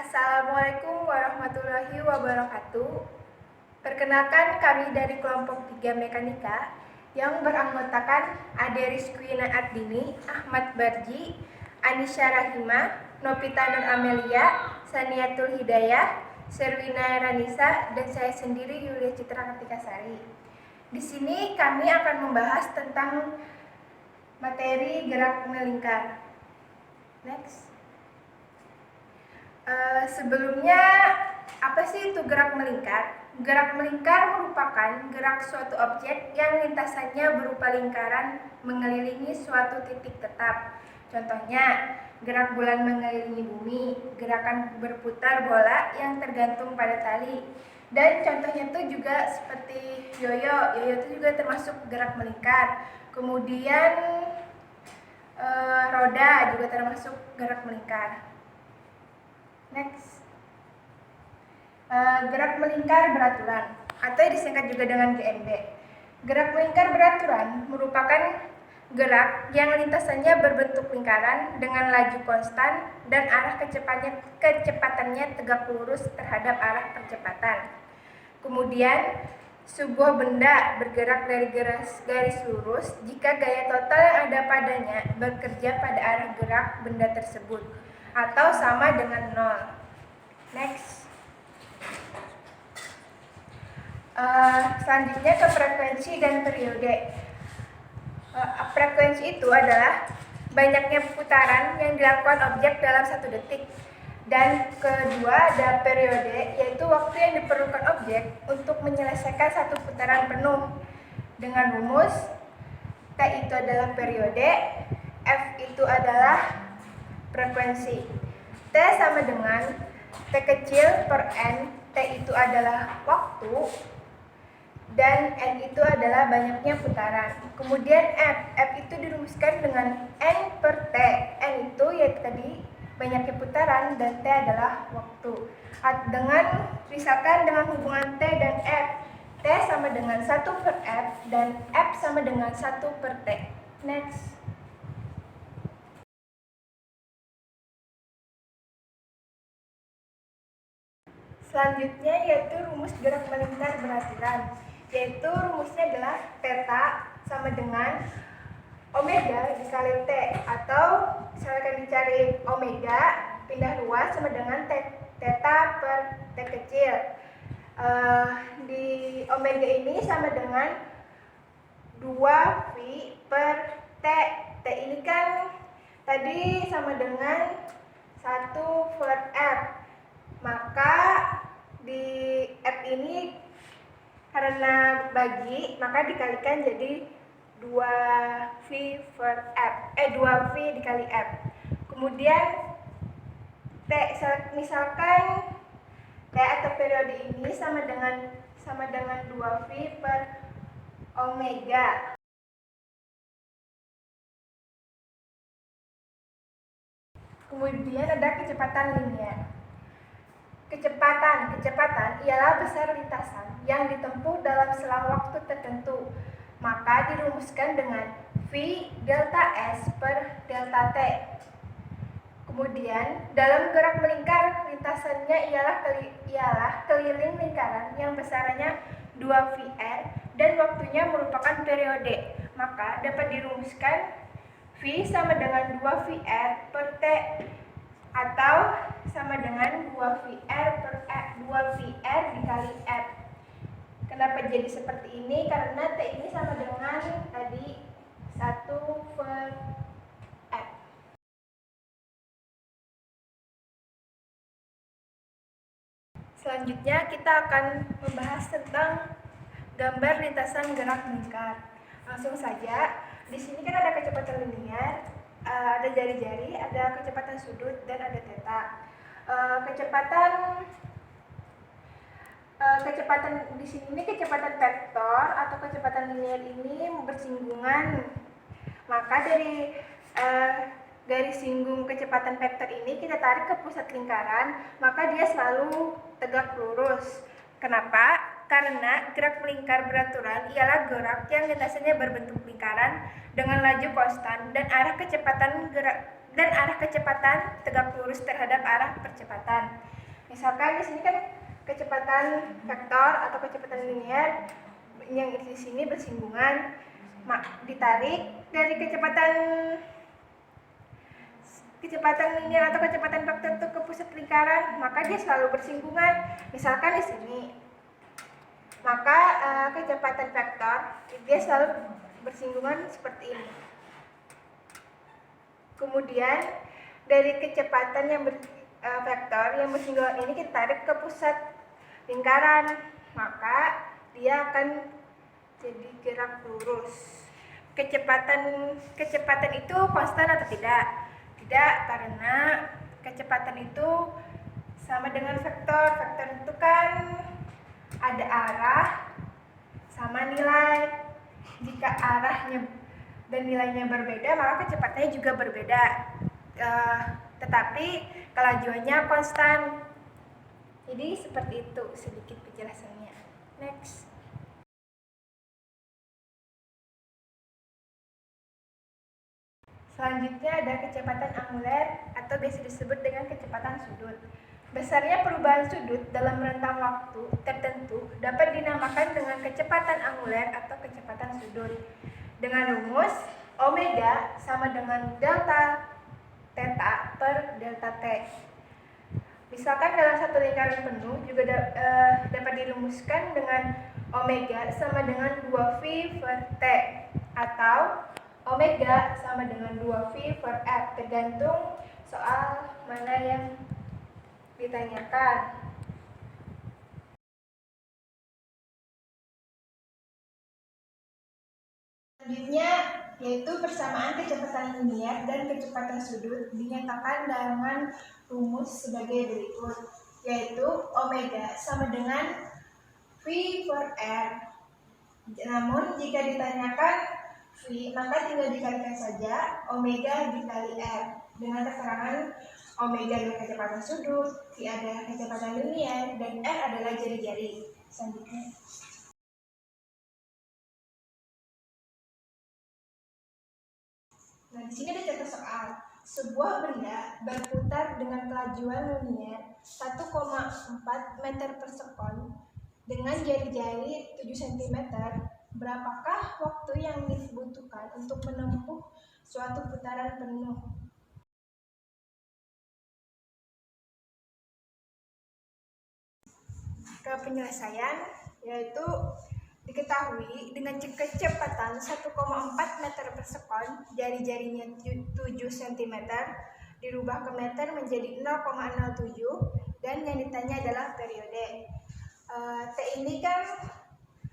Assalamualaikum warahmatullahi wabarakatuh. Perkenalkan, kami dari kelompok 3 Mekanika yang beranggotakan Ade Rizkwina Ardini, Ahmad Barji, Anisya Rahima, Novita Nur Amelia, Saniatul Hidayah, Serwina Ranisa, dan saya sendiri Yulia Citra Kartikasari. Di sini kami akan membahas tentang materi gerak melingkar. Next. Sebelumnya, apa sih itu gerak melingkar? Gerak melingkar merupakan gerak suatu objek yang lintasannya berupa lingkaran mengelilingi suatu titik tetap. Contohnya, gerak bulan mengelilingi bumi, gerakan berputar bola yang tergantung pada tali. Dan contohnya itu juga seperti yoyo. Yoyo itu juga termasuk gerak melingkar. Kemudian roda juga termasuk gerak melingkar. Next. Gerak melingkar beraturan atau disingkat juga dengan GMB. Gerak melingkar beraturan merupakan gerak yang lintasannya berbentuk lingkaran dengan laju konstan dan arah kecepatannya tegak lurus terhadap arah percepatan. Kemudian, sebuah benda bergerak dari garis lurus jika gaya total yang ada padanya bekerja pada arah gerak benda tersebut atau sama dengan 0. Next. Selanjutnya ke frekuensi dan periode. Frekuensi itu adalah banyaknya putaran yang dilakukan objek dalam 1 detik. Dan kedua ada periode, yaitu waktu yang diperlukan objek untuk menyelesaikan 1 putaran penuh. Dengan rumus, T itu adalah periode, F itu adalah frekuensi. T sama dengan T kecil per N, T itu adalah waktu, dan N itu adalah banyaknya putaran. Kemudian F itu dirumuskan dengan N per T. N itu ya tadi banyaknya putaran dan T adalah waktu. Misalkan dengan hubungan T dan F, T sama dengan 1 per F dan F sama dengan 1 per T. Next. Selanjutnya yaitu rumus gerak melingkar beraturan, yaitu rumusnya adalah theta sama dengan omega dikali T, atau misalkan dicari omega pindah ruas sama dengan theta per T kecil. Di omega ini sama dengan 2V per T. T ini kan tadi sama dengan 1 per F. Maka di F ini karena bagi, maka dikalikan jadi 2V per F. 2V dikali F. Kemudian T, misalkan T atau periode ini sama dengan 2V per omega. Kemudian ada kecepatan linear. Kecepatan ialah besar lintasan yang ditempuh dalam selang waktu tertentu. Maka dirumuskan dengan V delta S per delta T. Kemudian, dalam gerak melingkar, lintasannya ialah keliling lingkaran yang besarnya 2VR dan waktunya merupakan periode. Maka dapat dirumuskan V sama dengan 2VR per T atau sama dengan 2VR per F, 2VR dikali F. Kenapa jadi seperti ini? Karena T ini sama dengan tadi 1 per F. Selanjutnya kita akan membahas tentang gambar lintasan gerak melingkar. Langsung saja, di sini kan ada kecepatan linear, ada jari-jari, ada kecepatan sudut, dan ada theta. Kecepatan di sini kecepatan vektor atau kecepatan linear ini bersinggungan. Maka dari garis singgung kecepatan vektor ini kita tarik ke pusat lingkaran, maka dia selalu tegak lurus. Kenapa? Karena gerak melingkar beraturan ialah gerak yang lintasannya berbentuk lingkaran dengan laju konstan dan arah kecepatan tegak lurus terhadap arah percepatan. Misalkan di sini kan kecepatan vektor atau kecepatan linear yang di sini bersinggungan, ditarik dari kecepatan linear atau kecepatan vektor itu ke pusat lingkaran, maka dia selalu bersinggungan. Misalkan di sini, maka kecepatan vektor dia selalu bersinggungan seperti ini. Kemudian dari kecepatan yang vektor yang bersinggungan ini kita tarik ke pusat lingkaran, maka dia akan jadi gerak lurus. Kecepatan itu konstan atau tidak? Tidak, karena kecepatan itu sama dengan vektor. Vektor itu kan ada arah sama nilai. Jika arahnya dan nilainya berbeda, maka kecepatannya juga berbeda. Tetapi kelajuannya konstan. Jadi seperti itu sedikit penjelasannya. Next. Selanjutnya ada kecepatan anguler atau biasa disebut dengan kecepatan sudut. Besarnya perubahan sudut dalam rentang waktu tertentu dapat dinamakan dengan kecepatan anguler atau kecepatan sudut. Dengan rumus omega sama dengan delta theta per delta t. Misalkan dalam satu lingkaran penuh juga dapat dirumuskan dengan omega sama dengan 2V per T atau omega sama dengan 2V per R, tergantung soal mana yang ditanyakan. Selanjutnya yaitu persamaan kecepatan linear dan kecepatan sudut dinyatakan dengan rumus sebagai berikut, yaitu omega sama dengan V per R. Namun jika ditanyakan V, maka tinggal dikalikan saja omega dikali R dengan keterangan omega adalah kecepatan sudut, V adalah kecepatan linear, dan R adalah jari-jari. Selanjutnya. Nah, di sini ada contoh soal. Sebuah benda berputar dengan kelajuan linear 1,4 meter per sekon dengan jari-jari 7 cm. Berapakah waktu yang dibutuhkan untuk menempuh suatu putaran penuh? Ke penyelesaian, yaitu diketahui dengan kecepatan 1,4 meter per sekon, jari-jarinya 7 cm, dirubah ke meter menjadi 0,07, dan yang ditanya adalah periode. T ini kan,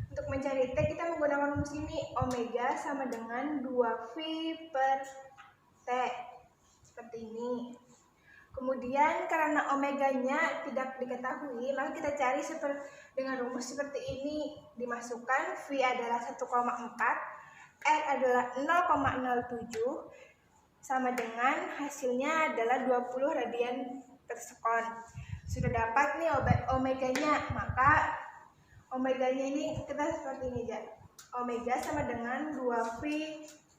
untuk mencari T kita menggunakan rumus ini, omega sama dengan 2V per T, seperti ini. Kemudian karena omeganya tidak diketahui, maka kita cari dengan rumus seperti ini. Dimasukkan V adalah 1,4, R adalah 0,07, sama dengan hasilnya adalah 20 radian per sekon. Sudah dapat nih omeganya, maka omeganya ini kita seperti ini ya. Omega sama dengan 2V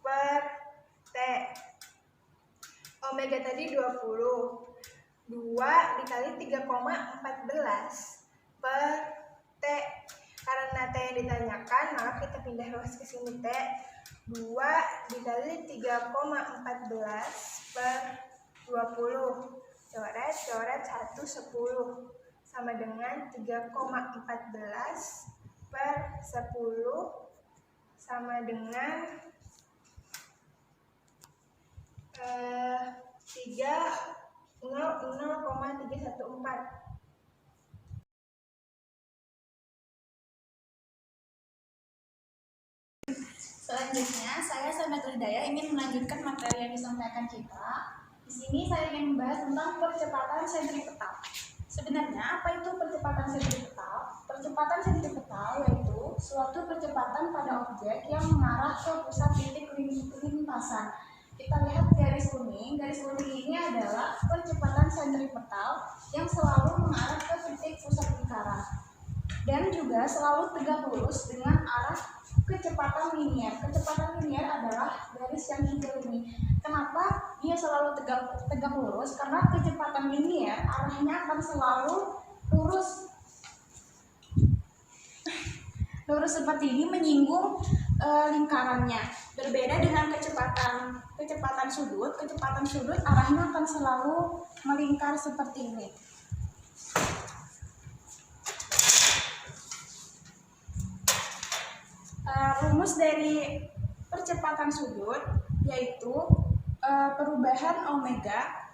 per T. Omega tadi 20. 2 dikali 3,14 per T. Karena T yang ditanyakan, maka kita pindah ruas ke sini T. 2 dikali 3,14 per 20. Coret 1, 10. Sama dengan 3,14 per 10 sama dengan 0,314. Selanjutnya, saya Sandat Hidayah ingin melanjutkan materi yang disampaikan Citra. Di sini saya ingin membahas tentang percepatan sentripetal. Sebenarnya apa itu percepatan sentripetal? Percepatan sentripetal yaitu suatu percepatan pada objek yang mengarah ke pusat titik lintasan. Kita lihat garis kuning ini adalah percepatan sentripetal yang selalu mengarah ke titik pusat lingkaran dan juga selalu tegak lurus dengan arah kecepatan linier. Kecepatan linier adalah garis yang hijau ini. Kenapa dia selalu tegak lurus? Karena kecepatan linier arahnya akan selalu lurus seperti ini, menyinggung lingkarannya. Berbeda dengan kecepatan sudut. Kecepatan sudut arahnya akan selalu melingkar seperti ini. Rumus dari percepatan sudut yaitu perubahan omega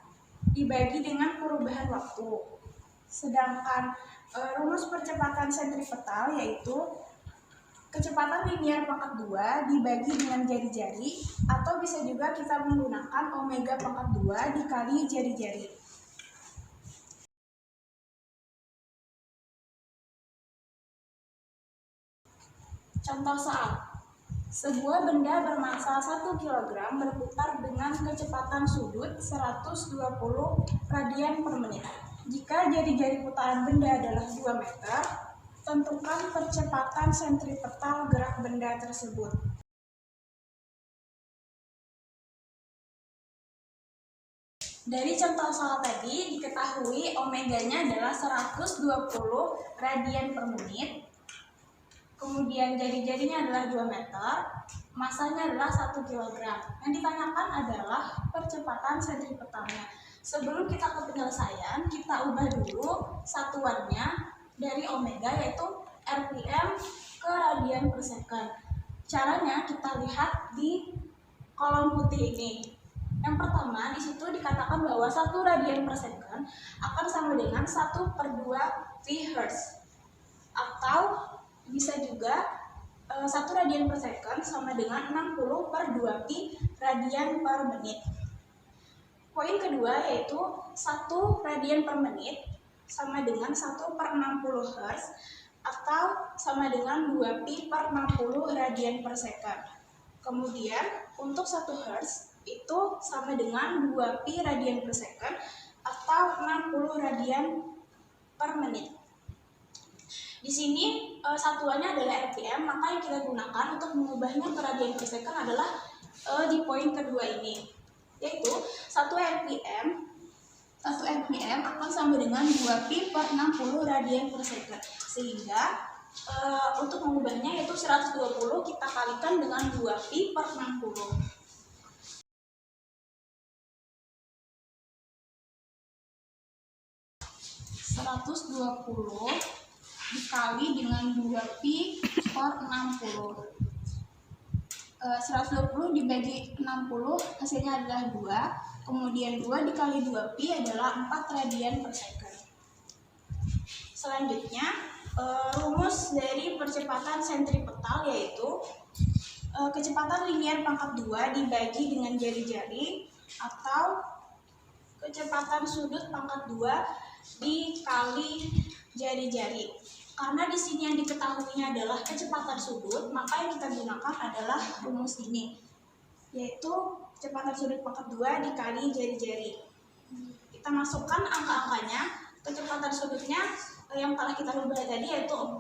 dibagi dengan perubahan waktu. Sedangkan rumus percepatan sentripetal yaitu kecepatan linier pangkat 2 dibagi dengan jari-jari, atau bisa juga kita menggunakan omega pangkat 2 dikali jari-jari. Contoh soal. Sebuah benda bermassa 1 kg berputar dengan kecepatan sudut 120 radian per menit. Jika jari-jari putaran benda adalah 2 meter, tentukan percepatan sentripetal gerak benda tersebut. Dari contoh soal tadi diketahui omeganya adalah 120 radian per menit. Kemudian jari-jarinya adalah 2 meter, masanya adalah 1 kg. Yang ditanyakan adalah percepatan sentripetalnya. Sebelum kita ke penyelesaian, kita ubah dulu satuannya dari omega yaitu rpm ke radian per second. Caranya kita lihat di kolom putih ini. Yang pertama, di situ dikatakan bahwa 1 radian per second akan sama dengan 1/2 Vhz. Atau bisa juga 1 radian per second sama dengan 60/2 pi radian per menit. Poin kedua yaitu 1 radian per menit sama dengan 1/60 Hz atau sama dengan 2 pi per 60 radian per second. Kemudian untuk 1 Hz itu sama dengan 2 pi radian per second atau 60 radian per menit. Di sini satuannya adalah rpm, maka yang kita gunakan untuk mengubahnya ke radian per second adalah di poin kedua ini, yaitu 1 rpm akan sama dengan 2 pi per 60 radian per second. Sehingga untuk mengubahnya yaitu 120 kita kalikan dengan 2 pi per 60. Dikali dengan 2 pi per 60. 120 dibagi 60 hasilnya adalah 2. Kemudian 2 dikali 2 pi adalah 4 radian per second. Selanjutnya rumus dari percepatan sentripetal yaitu kecepatan linier pangkat 2 dibagi dengan jari-jari atau kecepatan sudut pangkat 2 dikali jari-jari. Karena di sini yang diketahuinya adalah kecepatan sudut, maka yang kita gunakan adalah rumus ini, yaitu kecepatan sudut pangkat 2 dikali jari-jari. Kita masukkan angka-angkanya. Kecepatan sudutnya yang telah kita rubah tadi yaitu 4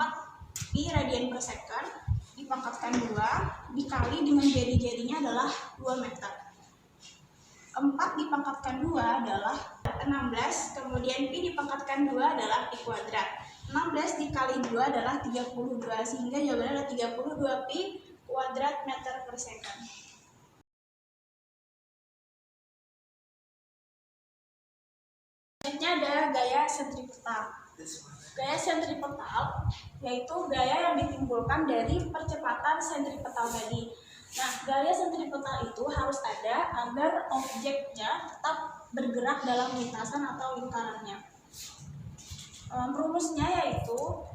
pi radian per second dipangkatkan 2 dikali dengan jari-jarinya adalah 2 meter. 4 dipangkatkan 2 adalah 16, kemudian pi dipangkatkan 2 adalah pi kuadrat. 16 dikali 2 adalah 32, sehingga jawabannya adalah 32 pi kuadrat meter per second. Selanjutnya ada gaya sentripetal. Gaya sentripetal yaitu gaya yang ditimbulkan dari percepatan sentripetal tadi. Nah, gaya sentripetal itu harus ada agar objeknya tetap bergerak dalam lintasan atau lingkarannya. Rumusnya yaitu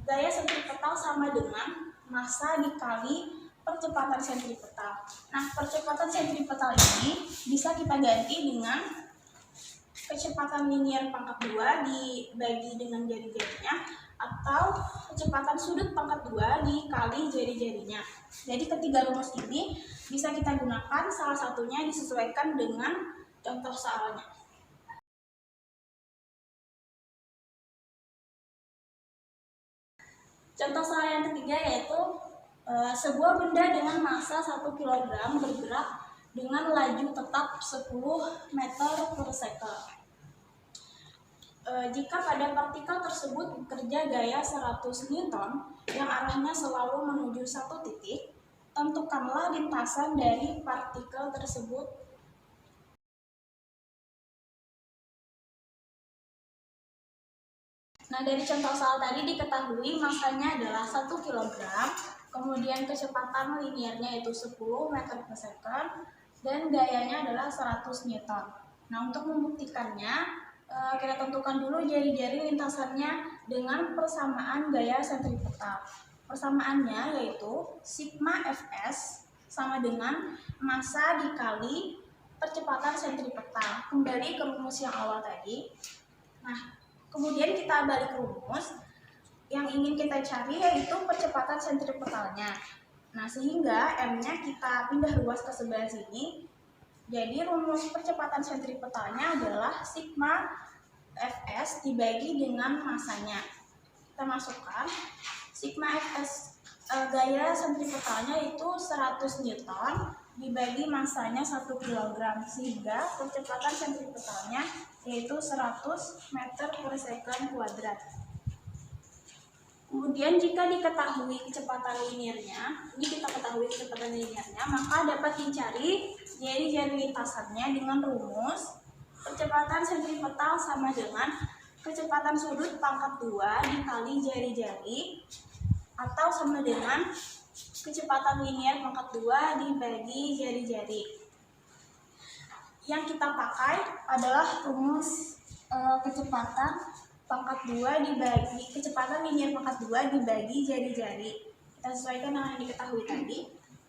gaya sentripetal sama dengan massa dikali percepatan sentripetal. Nah, percepatan sentripetal ini bisa kita ganti dengan kecepatan linier pangkat 2 dibagi dengan jari-jarinya atau kecepatan sudut pangkat 2 dikali jari-jarinya. Jadi ketiga rumus ini bisa kita gunakan, salah satunya disesuaikan dengan contoh soalnya. Contoh soal yang ketiga yaitu Sebuah benda dengan massa 1 kg bergerak dengan laju tetap 10 meter per second. Jika pada partikel tersebut bekerja gaya 100 Newton yang arahnya selalu menuju satu titik, tentukanlah lintasan dari partikel tersebut. Nah, dari contoh soal tadi diketahui massanya adalah 1 kg, kemudian kecepatan linearnya itu 10 meter per second, dan gayanya adalah 100 Newton. Nah, untuk membuktikannya, kita tentukan dulu jari-jari lintasannya dengan persamaan gaya sentripetal. Persamaannya yaitu sigma Fs sama dengan massa dikali percepatan sentripetal. Kembali ke rumus yang awal tadi. Nah, kemudian kita balik rumus. Yang ingin kita cari yaitu percepatan sentripetalnya. Nah, sehingga M-nya kita pindah ruas ke sebelah sini. Jadi rumus percepatan sentripetalnya adalah sigma Fs dibagi dengan massanya. Kita masukkan sigma Fs gaya sentripetalnya itu 100 Newton dibagi massanya 1 kg, sehingga percepatan sentripetalnya yaitu 100 meter per second kuadrat. Kemudian jika diketahui kecepatan linearnya, maka dapat dicari jari-jari lintasannya dengan rumus percepatan sentripetal sama dengan kecepatan sudut pangkat 2 dikali jari-jari, atau sama dengan kecepatan linear pangkat 2 dibagi jari-jari. Yang kita pakai adalah rumus kecepatan pangkat 2 dibagi kecepatan linear pangkat 2 dibagi jari-jari. Kita sesuaikan dengan yang diketahui tadi.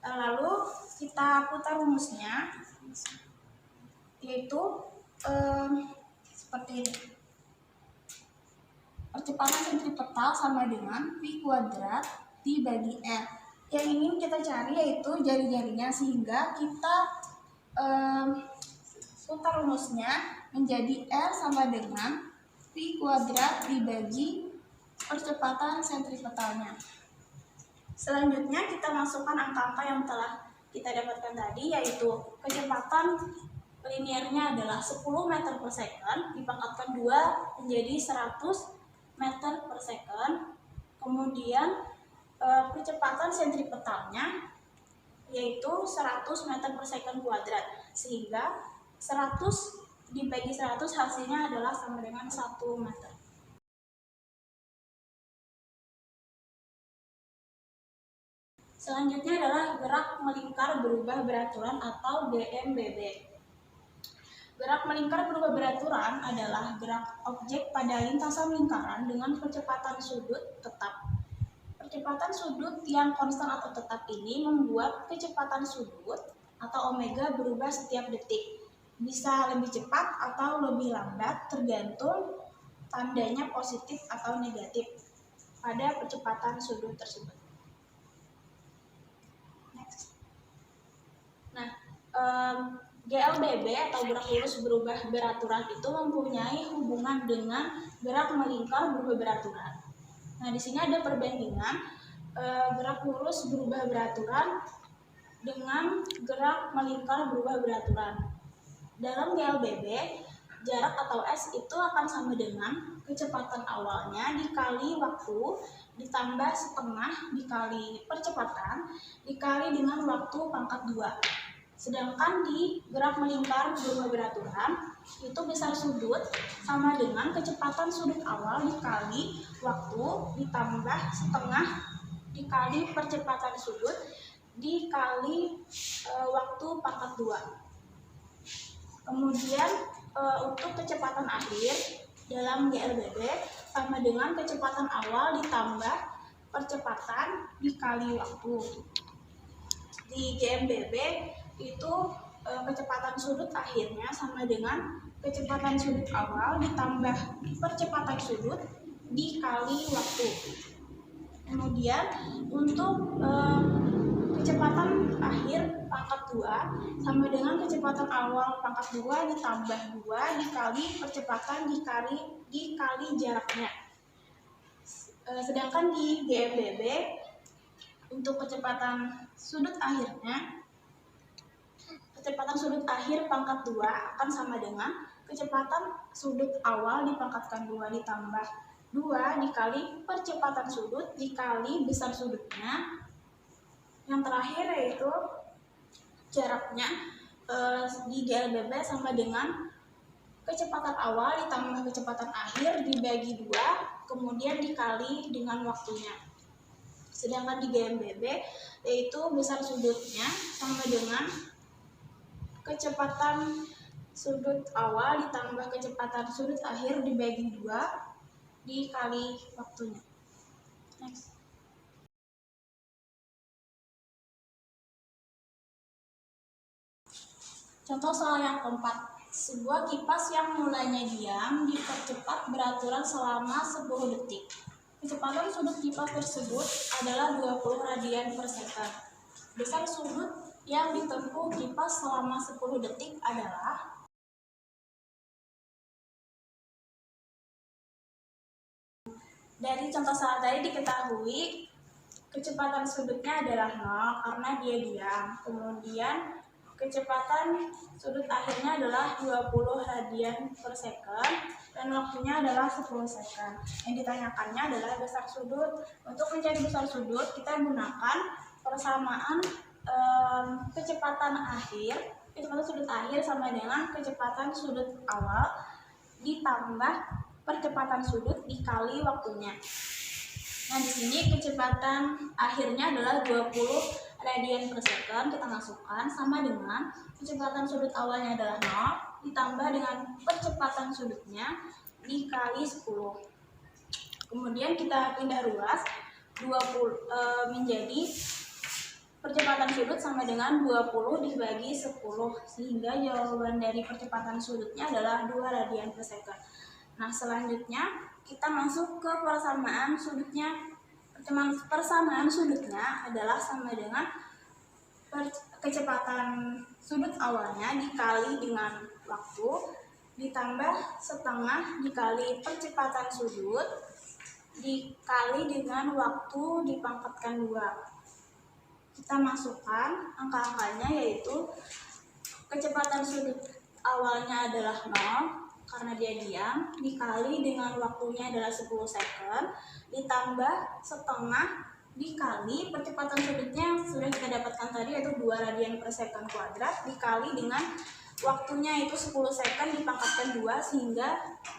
Lalu kita putar rumusnya, yaitu seperti ini. Percepatan sentripetal sama dengan V kuadrat dibagi R. Yang ingin kita cari yaitu jari-jarinya, sehingga kita putar rumusnya menjadi R sama dengan V kuadrat dibagi percepatan sentripetalnya. Selanjutnya kita masukkan angka-angka yang telah kita dapatkan tadi, yaitu kecepatan linearnya adalah 10 meter per second dipangkatkan 2 menjadi 100 meter per second. Kemudian kecepatan sentripetalnya yaitu 100 meter per second kuadrat, sehingga 100 dibagi 100 hasilnya adalah sama dengan 1 meter. Selanjutnya adalah gerak melingkar berubah beraturan atau GMBB. Gerak melingkar berubah beraturan adalah gerak objek pada lintasan lingkaran dengan kecepatan sudut tetap. Kecepatan sudut yang konstan atau tetap ini membuat kecepatan sudut atau omega berubah setiap detik. Bisa lebih cepat atau lebih lambat tergantung tandanya positif atau negatif pada percepatan sudut tersebut. Nah, GLBB atau gerak lurus berubah beraturan itu mempunyai hubungan dengan gerak melingkar berubah beraturan. Nah, di sini ada perbandingan gerak lurus berubah beraturan dengan gerak melingkar berubah beraturan. Dalam GLBB, jarak atau S itu akan sama dengan kecepatan awalnya dikali waktu ditambah setengah dikali percepatan dikali dengan waktu pangkat 2. Sedangkan di gerak melingkar berubah beraturan itu besar sudut sama dengan kecepatan sudut awal dikali waktu ditambah setengah dikali percepatan sudut dikali waktu pangkat 2. Kemudian untuk kecepatan akhir dalam GLBB sama dengan kecepatan awal ditambah percepatan dikali waktu. Di GMBB itu kecepatan sudut akhirnya sama dengan kecepatan sudut awal ditambah percepatan sudut dikali waktu. Kemudian untuk kecepatan akhir pangkat 2 sama dengan kecepatan awal pangkat 2 ditambah 2 dikali percepatan dikali jaraknya. Sedangkan di GMBB Untuk kecepatan sudut akhirnya, kecepatan sudut akhir pangkat 2 akan sama dengan kecepatan sudut awal dipangkatkan 2 ditambah 2 dikali percepatan sudut dikali besar sudutnya. Yang terakhir yaitu jaraknya di GLBB sama dengan kecepatan awal ditambah kecepatan akhir dibagi 2 kemudian dikali dengan waktunya. Sedangkan di GMBB yaitu besar sudutnya sama dengan kecepatan sudut awal ditambah kecepatan sudut akhir dibagi 2 dikali waktunya. Next. Contoh soal yang keempat. Sebuah kipas yang mulanya diam dipercepat beraturan selama 10 detik. Kecepatan sudut kipas tersebut adalah 20 radian per second. Besar sudut yang ditempuh kipas selama 10 detik adalah dari contoh soal tadi diketahui kecepatan sudutnya adalah 0 karena dia diam. Kemudian kecepatan sudut akhirnya adalah 20 radian per second dan waktunya adalah 10 second. Yang ditanyakannya adalah besar sudut. Untuk mencari besar sudut kita gunakan persamaan kecepatan sudut akhir sama dengan kecepatan sudut awal ditambah percepatan sudut dikali waktunya. Nah, di sini kecepatan akhirnya adalah 20 radian per second, kita masukkan sama dengan kecepatan sudut awalnya adalah 0 ditambah dengan percepatan sudutnya dikali 10. Kemudian kita pindah ruas 20 menjadi percepatan sudut sama dengan 20 dibagi 10 sehingga jawaban dari percepatan sudutnya adalah 2 radian per second. Nah, selanjutnya kita masuk ke persamaan sudutnya. Persamaan sudutnya adalah sama dengan kecepatan sudut awalnya dikali dengan waktu ditambah setengah dikali percepatan sudut dikali dengan waktu dipangkatkan 2. Kita masukkan angka-angkanya yaitu kecepatan sudut awalnya adalah 0 karena dia diam dikali dengan waktunya adalah 10 second ditambah setengah dikali percepatan sudutnya sudah kita dapatkan tadi yaitu 2 radian per second kuadrat dikali dengan waktunya itu 10 second dipangkatkan 2 sehingga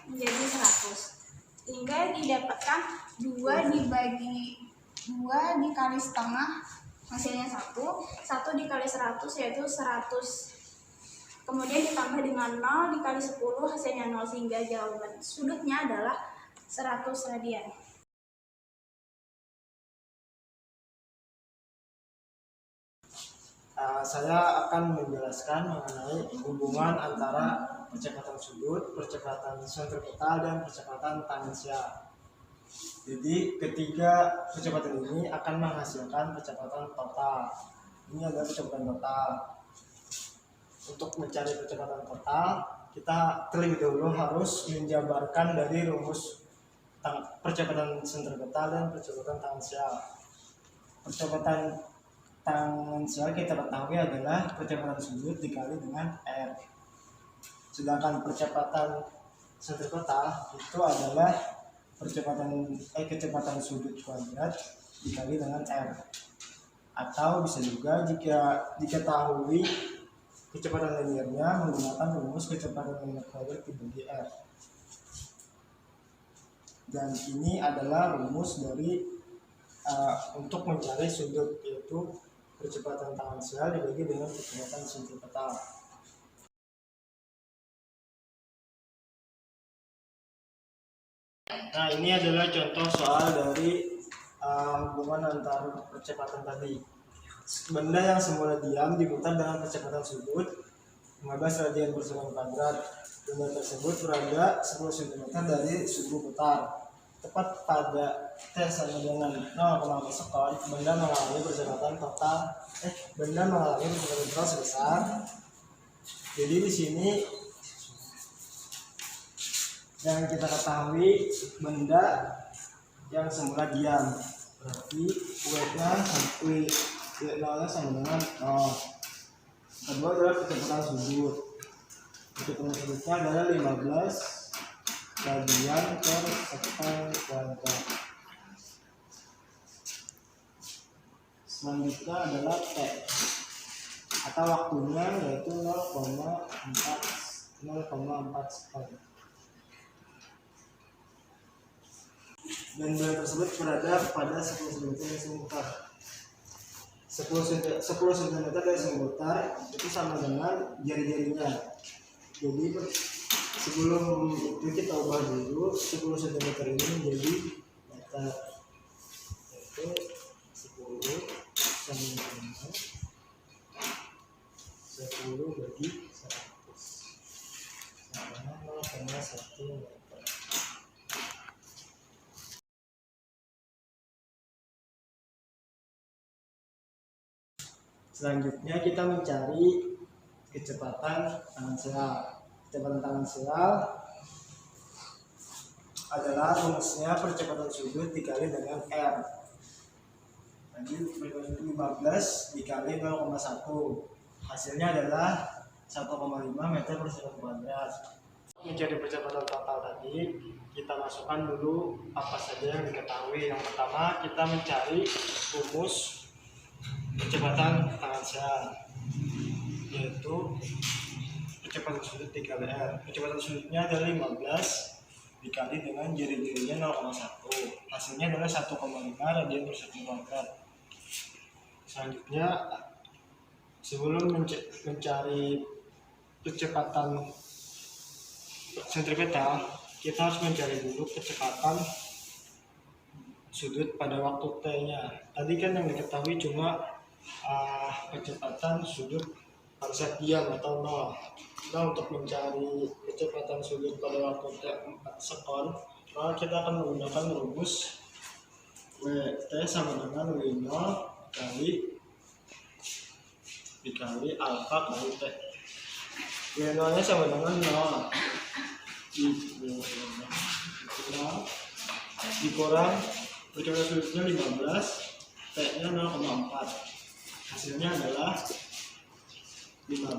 menjadi 100 sehingga didapatkan 2 dibagi 2 dikali setengah hasilnya 1 dikali 100 yaitu 100 kemudian ditambah dengan 0 dikali 10 hasilnya 0 sehingga jawaban sudutnya adalah 100 radian. Saya akan menjelaskan mengenai hubungan antara percepatan sudut, percepatan sentripetal, dan percepatan tangensial. Jadi ketiga percepatan ini akan menghasilkan percepatan total. Ini adalah percepatan total. Untuk mencari percepatan total, kita terlebih dahulu harus menjabarkan dari rumus percepatan sentripetal dan percepatan tangensial. Percepatan tangensial kita ketahui adalah percepatan sudut dikali dengan R. Sedangkan percepatan sentripetal itu adalah kecepatan sudut kuadrat dikali dengan R. Atau bisa juga jika diketahui kecepatan linearnya menggunakan rumus kecepatan linear kuadrat dibagi R. Dan ini adalah rumus dari untuk mencari sudut, yaitu percepatan tangensial dibagi dengan percepatan sentripetal. Nah, ini adalah contoh soal dari hubungan antara percepatan tadi. Benda yang semula diam diputar dengan kecepatan sudut 15 radian per second kuadrat. Benda tersebut berada 10 cm dari sudut putar. Tepat pada T sama dengan 0,1 sekon, benda mengalami percepatan total sebesar. Jadi di sini yang kita ketahui benda yang semula diam Berarti W-nya W0 sama dengan 0. Kedua adalah kecepatan sudut. Kecepatan sudutnya adalah 15 radian per sekon kuadrat. Selanjutnya adalah T atau waktunya yaitu 0,4 sekon. Dan benda tersebut berada pada 10 cm dari semutar. 10 cm dari semutar itu sama dengan jari-jarinya. Jadi sebelum itu kita ubah dulu 10 cm ini menjadi meter, yaitu 10 sama dengan 10 bagi 100 sama dengan 0,1 meter. Selanjutnya kita mencari kecepatan tangan sial. Kecepatan tangan sial adalah rumusnya percepatan sudut dikali dengan R. Jadi 15 dikali 0,1. Hasilnya adalah 1,5 meter per sekon kuadrat. Mencari percepatan total tadi, kita masukkan dulu apa saja yang diketahui. Yang pertama, kita mencari rumus percepatan tangan sial, yaitu percepatan sudut dikali R. Percepatan sudutnya adalah 15 dikali dengan jari-jarinya 0,1. Hasilnya adalah 1,5 radian per sekon kuadrat. Selanjutnya, sebelum mencari kecepatan sentripetal, kita harus mencari dulu kecepatan sudut pada waktu T-nya. Tadi kan yang diketahui cuma kecepatan sudut pada saat diam atau 0. Nah, untuk mencari kecepatan sudut pada waktu T 4 sekon, maka kita akan menggunakan rumus T sama dengan W0 dikali alfa kali T. W0 nya sama dengan 0 dikurang percepatan sudutnya 15, T nya 0,4. Hasilnya adalah 15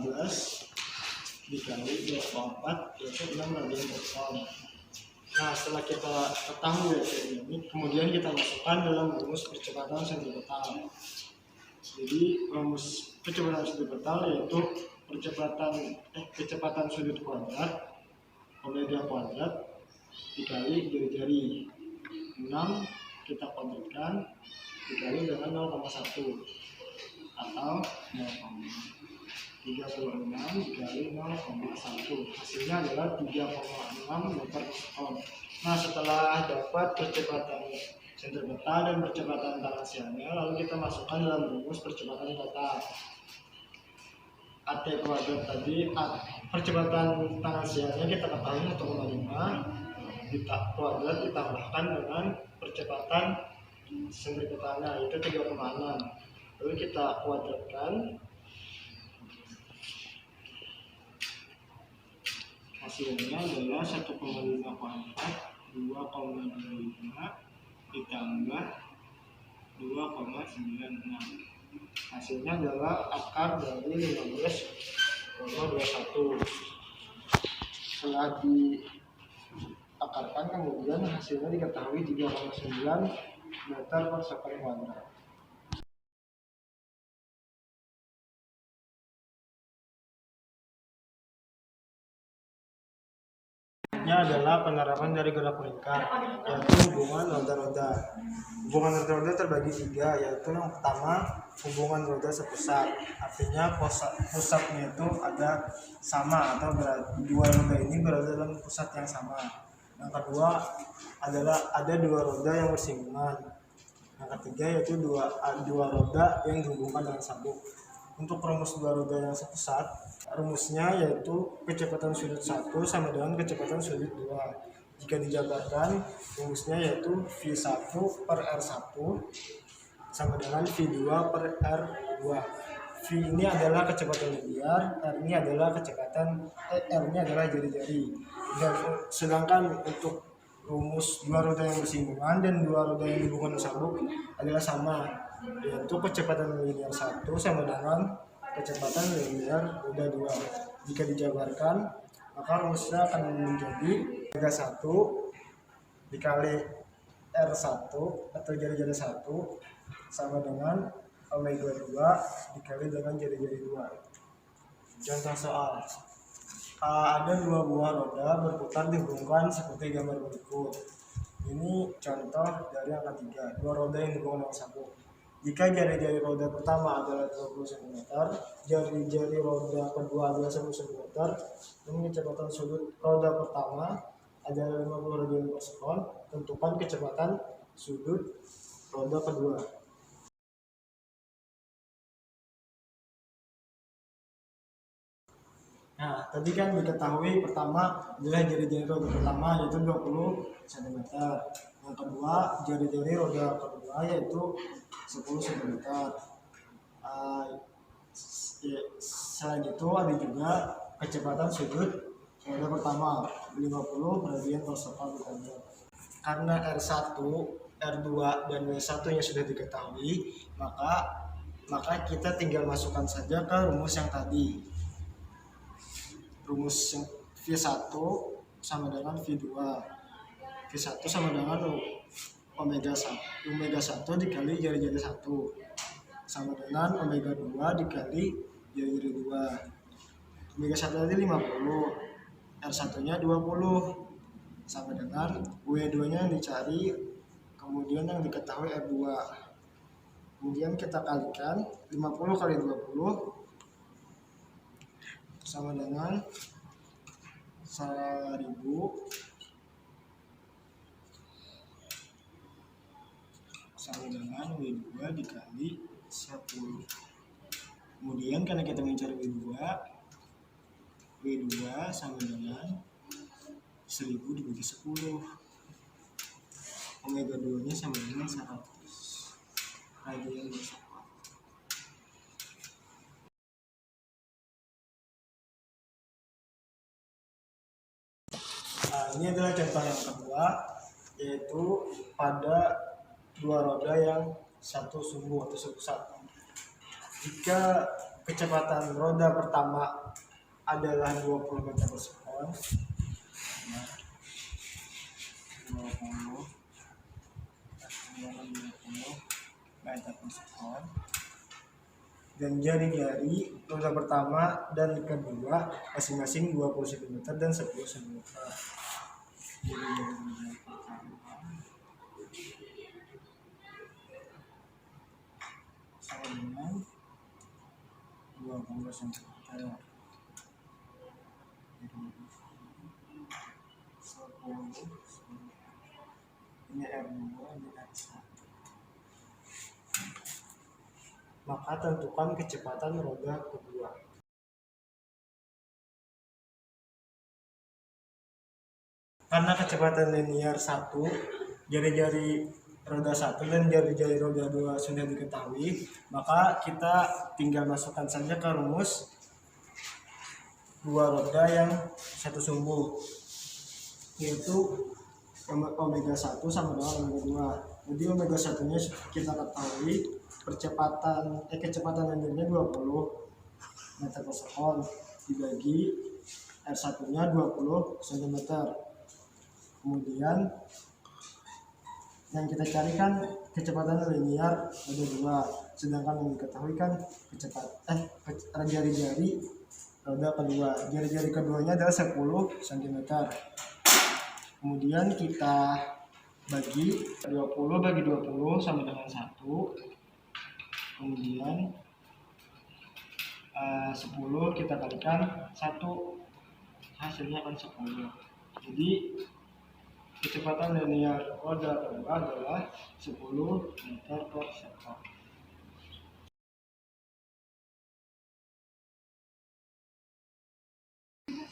dikali 2,4 yaitu 6 radian per sekon. Nah, setelah kita ketahui ini, kemudian kita masukkan dalam rumus percepatan sentripetal. Jadi rumus percepatan sentripetal yaitu kecepatan sudut kuadrat omega kuadrat dikali jari-jari 6 kita kuadratkan dikali dengan 0,1 atau 0,36 dikali 0,1. Hasilnya adalah 3,6 meter per sekon. Nah, setelah dapat percepatan sentripetal dan percepatan tangan sialnya, lalu kita masukkan dalam rumus percepatan total. AT kuadrat tadi, percepatan tangan sialnya kita ketahui 1,5 kuadrat ditambahkan dengan percepatan sentripetalnya yaitu 3,6. Lalu kita kuadratkan, hasilnya adalah 1,5 kuadrat 2,25 ditambah 2,96. Hasilnya adalah akar dari 15,21. Setelah diakarkan, kemudian hasilnya diketahui 3,9 meter per sekon kuadrat. Adalah penerapan dari gerak lingkar, yaitu hubungan roda-roda. Hubungan roda-roda terbagi 3, yaitu yang pertama hubungan roda sepusat, artinya pusatnya itu ada sama atau dua roda ini berada dalam pusat yang sama. Yang kedua adalah ada dua roda yang bersinggungan. Yang ketiga yaitu dua roda yang dihubungkan dengan sabuk. Untuk rumus dua roda yang sepusat, rumusnya yaitu kecepatan sudut 1 sama dengan kecepatan sudut 2. Jika dijabarkan, rumusnya yaitu V1 per R1 sama dengan V2 per R2. V ini adalah kecepatan linear, R ini adalah R ini adalah jari-jari. Dan sedangkan untuk rumus dua roda yang bersinggungan dan dua roda yang dihubungkan sabuk adalah sama, yaitu kecepatan linear 1 sama dengan kecepatan linear roda 2. Jika dijabarkan, maka rumusnya akan menjadi omega 1 dikali R1 atau jari-jari 1 sama dengan omega 2 dikali dengan jari-jari 2. Contoh soal. Ada dua buah roda berputar dihubungkan seperti gambar berikut. Ini contoh dari angka 3, dua roda yang dihubungkan dengan sabuk. Jika jari-jari roda pertama adalah 20 cm, jari-jari roda kedua adalah 10 cm, dan kecepatan sudut roda pertama adalah 50 radian per sekon, tentukan kecepatan sudut roda kedua. Nah, tadi kan diketahui pertama adalah jari-jari roda pertama yaitu 20 cm. Yang kedua, jari-jari roda kedua yaitu 10 cm. Selain itu ada juga kecepatan sudut roda pertama 50 radian per sekon. Karena R1, R2, dan W1 yang sudah diketahui, maka kita tinggal masukkan saja ke rumus yang tadi. Rumus V1 sama dengan V2. V1 sama dengan omega 1 dikali jari-jari 1 sama dengan omega 2 dikali jari-jari 2. Omega 1 tadi 50, R1 nya 20 sama dengan W2 nya yang dicari, kemudian yang diketahui R2. Kemudian kita kalikan 50 kali 20 sama dengan 1000 sama dengan W2 dikali 10. Kemudian karena kita mencari W2 sama dengan 1000 dibagi 10. Omega 2 nya sama dengan 100 radian per sekon. Ini adalah contoh yang kedua, yaitu pada dua roda yang satu sumbu atau suku satu. Jika kecepatan roda pertama adalah 20 meter per sekon, 20 meter per sekon, dan jari-jari roda pertama dan kedua masing-masing 20 cm dan 10 cm. Jari-jari sama dengan 20 cm. Ini R2, ini R1. Maka tentukan kecepatan roda kedua. Karena kecepatan linear 1, jari-jari roda 1 dan jari-jari roda 2 sudah diketahui, maka kita tinggal masukkan saja ke rumus dua roda yang satu sumbu, yaitu omega 1 sama dengan omega 2. Jadi omega 1 nya kita ketahui kecepatan linearnya 20 meter per sekon dibagi R1 nya 20 cm. Kemudian yang kita carikan kecepatan linear roda 2, sedangkan yang diketahui kan jari-jari roda kedua. Jari-jari keduanya adalah 10 cm. Kemudian kita bagi 20 bagi 20 sama dengan 1. Kemudian 10 kita kalikan 1, hasilnya akan 10. Jadi kecepatan linear roda kedua adalah 10 meter per sekon.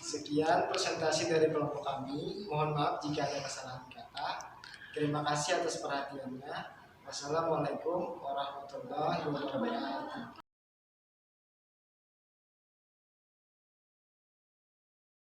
Sekian presentasi dari kelompok kami. Mohon maaf jika ada kesalahan kata. Terima kasih atas perhatiannya. Wassalamualaikum warahmatullahi wabarakatuh.